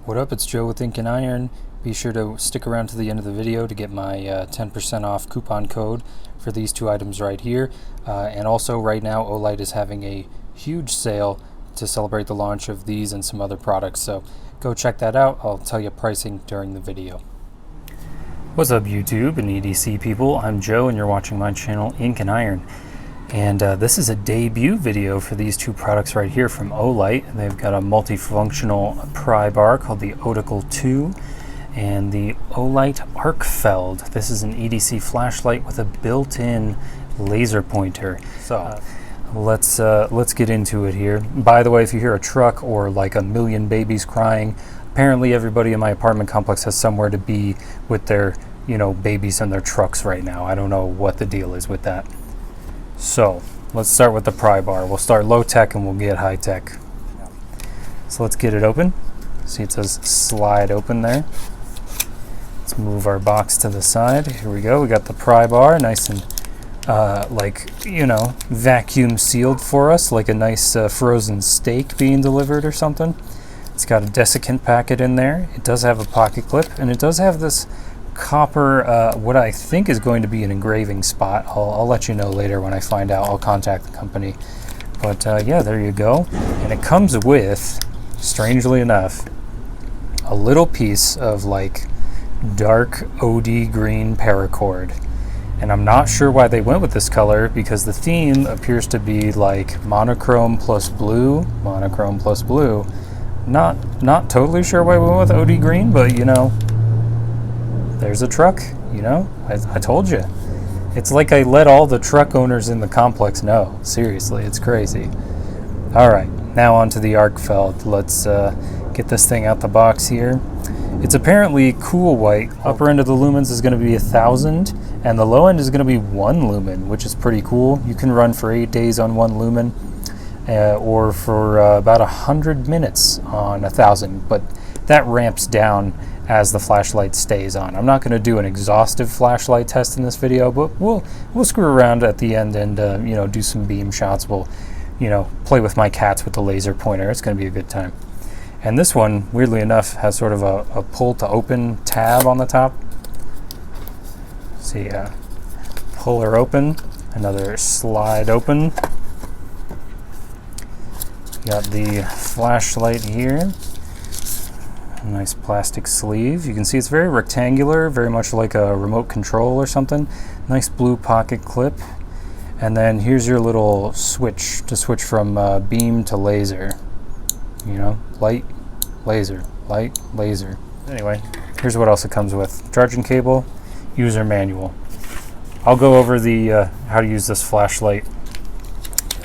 What up, it's Joe with Ink&Iron. Be sure to stick around to the end of the video to get my 10% off coupon code for these two items right here. And also right now Olight is having a huge sale to celebrate the launch of these and some other products. So go check that out. I'll tell you pricing during the video. What's up YouTube and EDC people? I'm Joe and you're watching my channel Ink&Iron. And this is a debut video for these two products right here from Olight. They've got a multifunctional pry bar called the Otacle 2 and the Olight Arkfeld. This is an EDC flashlight with a built-in laser pointer. So let's get into it here. By the way, if you hear a truck or like a million babies crying, apparently everybody in my apartment complex has somewhere to be with their, babies in their trucks right now. I don't know what the deal is with that. So let's start with the pry bar. We'll start low tech and we'll get high tech. So let's get it open. See, it says slide open there. Let's move our box to the side. Here we go. We got the pry bar nice and vacuum sealed for us, like a nice frozen steak being delivered or something. It's got a desiccant packet in there. It does have a pocket clip, and it does have this copper, what I think is going to be an engraving spot. I'll let you know later when I find out. I'll contact the company. But yeah, there you go. And it comes with, strangely enough, a little piece of like dark OD green paracord. And I'm not sure why they went with this color, because the theme appears to be like monochrome plus blue, monochrome plus blue. Not totally sure why we went with OD green, but there's a truck, I told you. It's like I let all the truck owners in the complex know. Seriously, it's crazy. All right, now on to the Arkfeld. Let's get this thing out the box here. It's apparently cool white. Upper end of the lumens is going to be 1,000, and the low end is going to be 1 lumen, which is pretty cool. You can run for 8 days on 1 lumen, or for about 100 minutes on 1,000, but that ramps down as the flashlight stays on. I'm not going to do an exhaustive flashlight test in this video, but we'll screw around at the end and do some beam shots. We'll play with my cats with the laser pointer. It's going to be a good time. And this one, weirdly enough, has sort of a pull to open tab on the top. See, pull her open, another slide open. Got the flashlight here. Nice plastic sleeve. You can see it's very rectangular, very much like a remote control or something. Nice blue pocket clip. And then here's your little switch to switch from beam to laser. Light, laser, light, laser. Anyway, here's what else it comes with. Charging cable, user manual. I'll go over the how to use this flashlight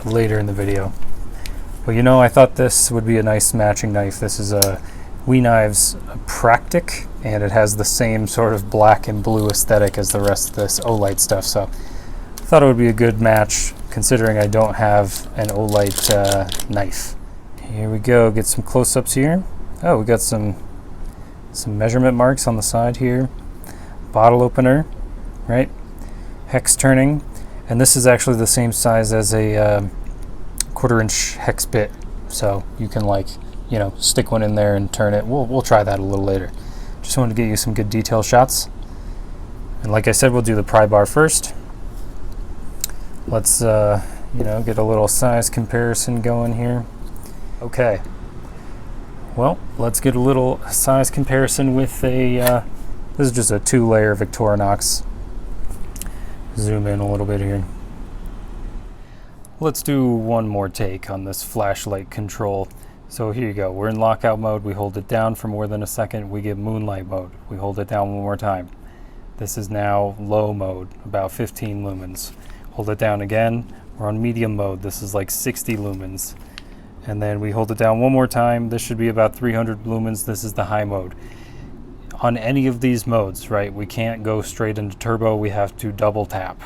later in the video. But I thought this would be a nice matching knife. This is a WeKnives Practic, and it has the same sort of black and blue aesthetic as the rest of this Olight stuff, so I thought it would be a good match considering I don't have an Olight knife. Here we go, get some close-ups here. Oh, we got some measurement marks on the side here. Bottle opener, right? Hex turning, and this is actually the same size as a 1/4-inch hex bit, so you can stick one in there and turn it. We'll try that a little later. Just wanted to get you some good detail shots. And like I said, we'll do the pry bar first. Let's get a little size comparison going here. Okay. Well, let's get a little size comparison with a this is just a 2-layer Victorinox. Zoom in a little bit here. Let's do one more take on this flashlight control. So here you go, we're in lockout mode, we hold it down for more than a second, we get moonlight mode, we hold it down one more time. This is now low mode, about 15 lumens. Hold it down again, we're on medium mode, this is like 60 lumens. And then we hold it down one more time, this should be about 300 lumens, this is the high mode. On any of these modes, right, we can't go straight into turbo, we have to double tap.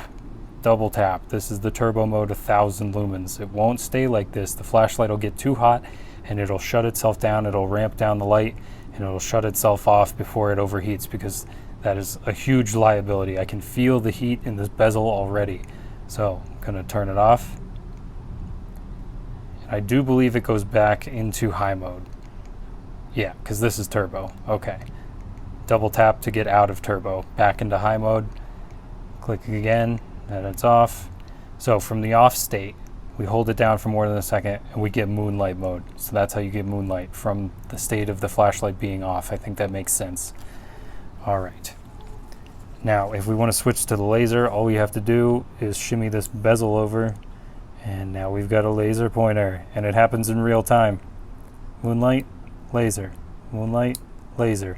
Double tap, this is the turbo mode, 1,000 lumens. It won't stay like this, the flashlight will get too hot, and it'll shut itself down, it'll ramp down the light, and it'll shut itself off before it overheats, because that is a huge liability. I can feel the heat in this bezel already. So I'm gonna turn it off. And I do believe it goes back into high mode. Yeah, because this is turbo. Okay. Double tap to get out of turbo. Back into high mode. Click again, and it's off. So from the off state, we hold it down for more than a second, and we get moonlight mode. So that's how you get moonlight, from the state of the flashlight being off. I think that makes sense. All right. Now, if we want to switch to the laser, all we have to do is shimmy this bezel over, and now we've got a laser pointer, and it happens in real time. Moonlight, laser, moonlight, laser.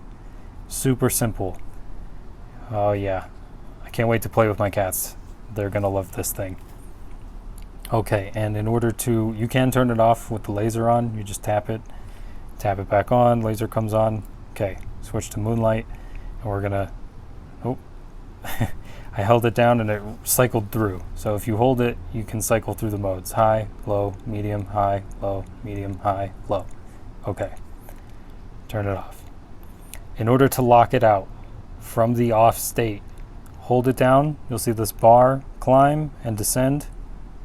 Super simple. Oh yeah, I can't wait to play with my cats. They're gonna love this thing. Okay, and in order to, you can turn it off with the laser on. You just tap it back on, laser comes on. Okay, switch to moonlight, and we're gonna, oh, I held it down and it cycled through. So if you hold it, you can cycle through the modes. High, low, medium, high, low, medium, high, low. Okay, turn it off. In order to lock it out from the off state, hold it down. You'll see this bar climb and descend.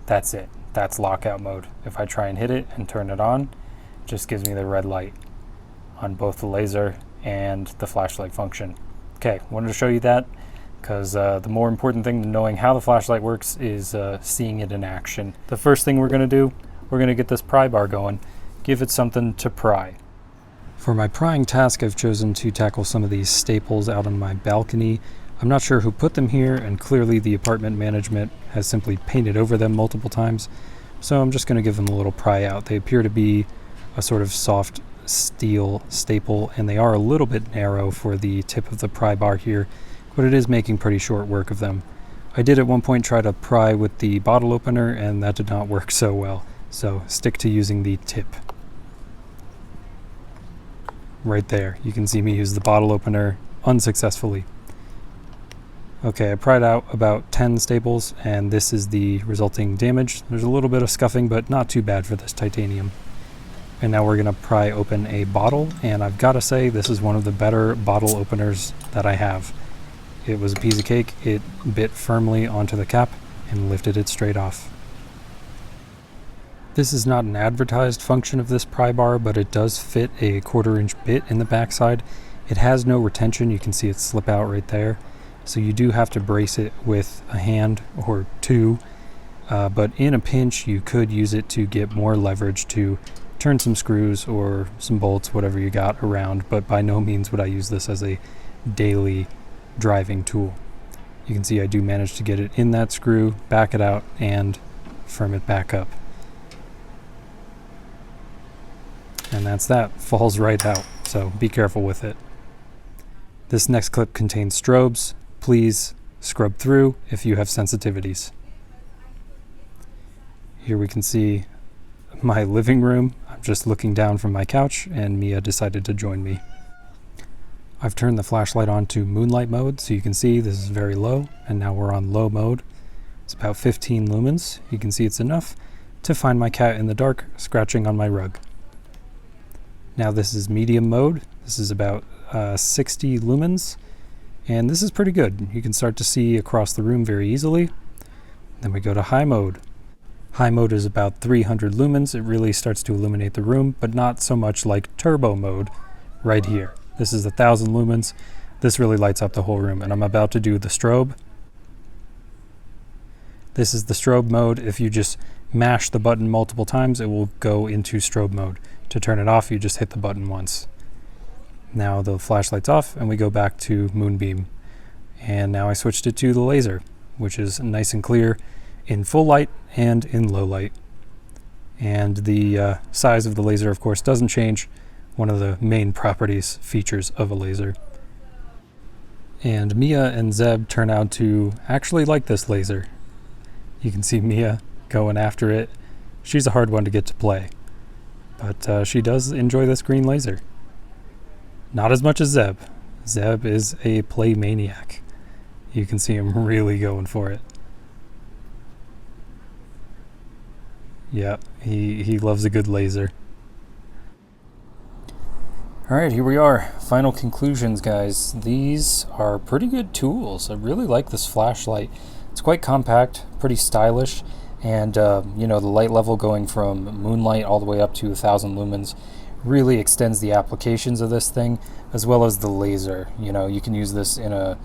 That's it. That's lockout mode. If I try and hit it and turn it on, it just gives me the red light on both the laser and the flashlight function. Okay, wanted to show you that because the more important thing than knowing how the flashlight works is seeing it in action. The first thing we're going to do, we're going to get this pry bar going, give it something to pry. For my prying task, I've chosen to tackle some of these staples out on my balcony. I'm not sure who put them here, and clearly the apartment management has simply painted over them multiple times, so I'm just going to give them a little pry out. They appear to be a sort of soft steel staple, and they are a little bit narrow for the tip of the pry bar here, but it is making pretty short work of them. I did at one point try to pry with the bottle opener, and that did not work so well, so stick to using the tip. Right there, you can see me use the bottle opener unsuccessfully. Okay, I pried out about 10 staples, and this is the resulting damage. There's a little bit of scuffing, but not too bad for this titanium. And now we're gonna pry open a bottle, and I've gotta say, this is one of the better bottle openers that I have. It was a piece of cake. It bit firmly onto the cap and lifted it straight off. This is not an advertised function of this pry bar, but it does fit a 1/4 inch bit in the backside. It has no retention. You can see it slip out right there. So you do have to brace it with a hand or two, but in a pinch you could use it to get more leverage to turn some screws or some bolts, whatever you got around, but by no means would I use this as a daily driving tool. You can see I do manage to get it in that screw, back it out, and firm it back up. And that's that. Falls right out, so be careful with it. This next clip contains strobes. Please scrub through if you have sensitivities. Here we can see my living room. I'm just looking down from my couch, and Mia decided to join me. I've turned the flashlight on to moonlight mode, so you can see this is very low, and now we're on low mode. It's about 15 lumens. You can see it's enough to find my cat in the dark scratching on my rug. Now this is medium mode. This is about 60 lumens, and this is pretty good. You can start to see across the room very easily. Then we go to high mode. High mode is about 300 lumens. It really starts to illuminate the room, but not so much like turbo mode right here. This is 1,000 lumens. This really lights up the whole room, and I'm about to do the strobe. This is the strobe mode. If you just mash the button multiple times, it will go into strobe mode. To turn it off, you just hit the button once. Now the flashlight's off, and we go back to moonbeam. And now I switched it to the laser, which is nice and clear in full light and in low light. And the size of the laser, of course, doesn't change. One of the main properties, features of a laser. And Mia and Zeb turn out to actually like this laser. You can see Mia going after it. She's a hard one to get to play, but she does enjoy this green laser. Not as much as Zeb. Zeb is a play maniac. You can see him really going for it. Yeah, he loves a good laser. Alright, here we are. Final conclusions, guys. These are pretty good tools. I really like this flashlight. It's quite compact, pretty stylish, and you know, the light level going from moonlight all the way up to 1,000 lumens really extends the applications of this thing, as well as the laser. You know, you can use this in a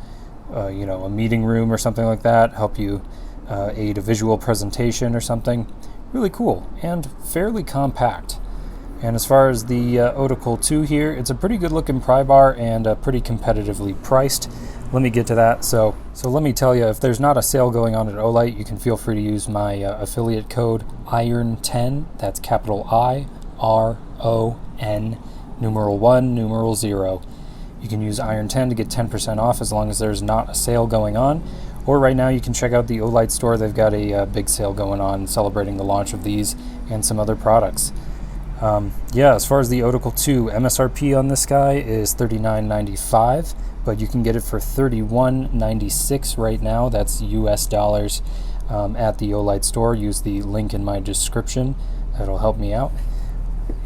meeting room or something like that, help you aid a visual presentation or something. Really cool and fairly compact. And as far as the Otacle 2 here, it's a pretty good looking pry bar and pretty competitively priced. Let me get to that. So let me tell you, if there's not a sale going on at Olight, you can feel free to use my affiliate code IRON10. That's capital IRON, numeral 1, numeral 0. You can use IRON10 to get 10% off as long as there's not a sale going on. Or right now you can check out the Olight store. They've got a big sale going on celebrating the launch of these and some other products. Yeah, as far as the Otacle 2, MSRP on this guy is $39.95, but you can get it for $31.96 right now. That's US dollars at the Olight store. Use the link in my description. That'll help me out.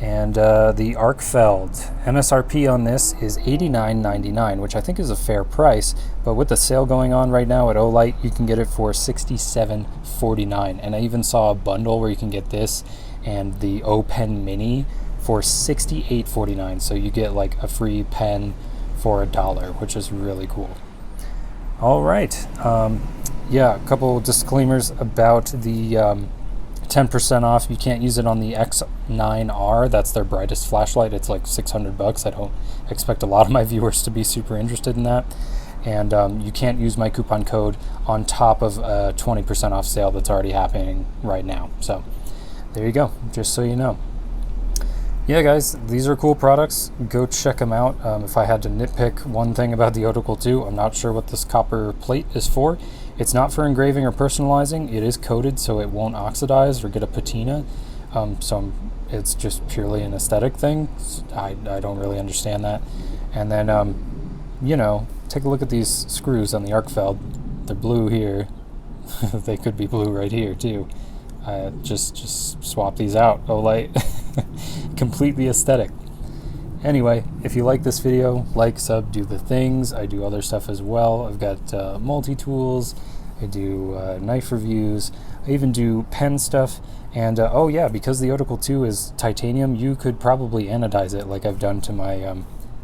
And the Arkfeld, MSRP on this is $89.99, which I think is a fair price, but with the sale going on right now at Olight, you can get it for $67.49. And I even saw a bundle where you can get this and the O Pen Mini for $68.49. So you get like a free pen for $1, which is really cool. All right. Yeah, a couple disclaimers about the 10% off. You can't use it on the X9R. That's their brightest flashlight. It's like $600. I don't expect a lot of my viewers to be super interested in that. And you can't use my coupon code on top of a 20% off sale that's already happening right now. So there you go, just so you know. Yeah, guys, these are cool products. Go check them out. If I had to nitpick one thing about the Otacle 2, I'm not sure what this copper plate is for. It's not for engraving or personalizing. It is coated so it won't oxidize or get a patina. So it's just purely an aesthetic thing. I don't really understand that. And then, you know, take a look at these screws on the Arkfeld. They're blue here. They could be blue right here too. Just swap these out. Olight. Completely aesthetic. Anyway, if you like this video, like, sub, do the things. I do other stuff as well. I've got multi-tools. I do knife reviews. I even do pen stuff. And oh yeah, because the Otacle 2 is titanium, you could probably anodize it like I've done to my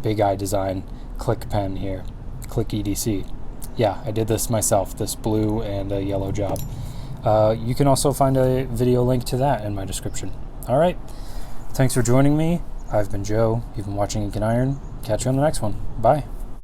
Big Eye Design Click pen here. Click EDC. Yeah, I did this myself, this blue and yellow job. You can also find a video link to that in my description. All right. Thanks for joining me. I've been Joe. You've been watching Ink&Iron. Catch you on the next one. Bye.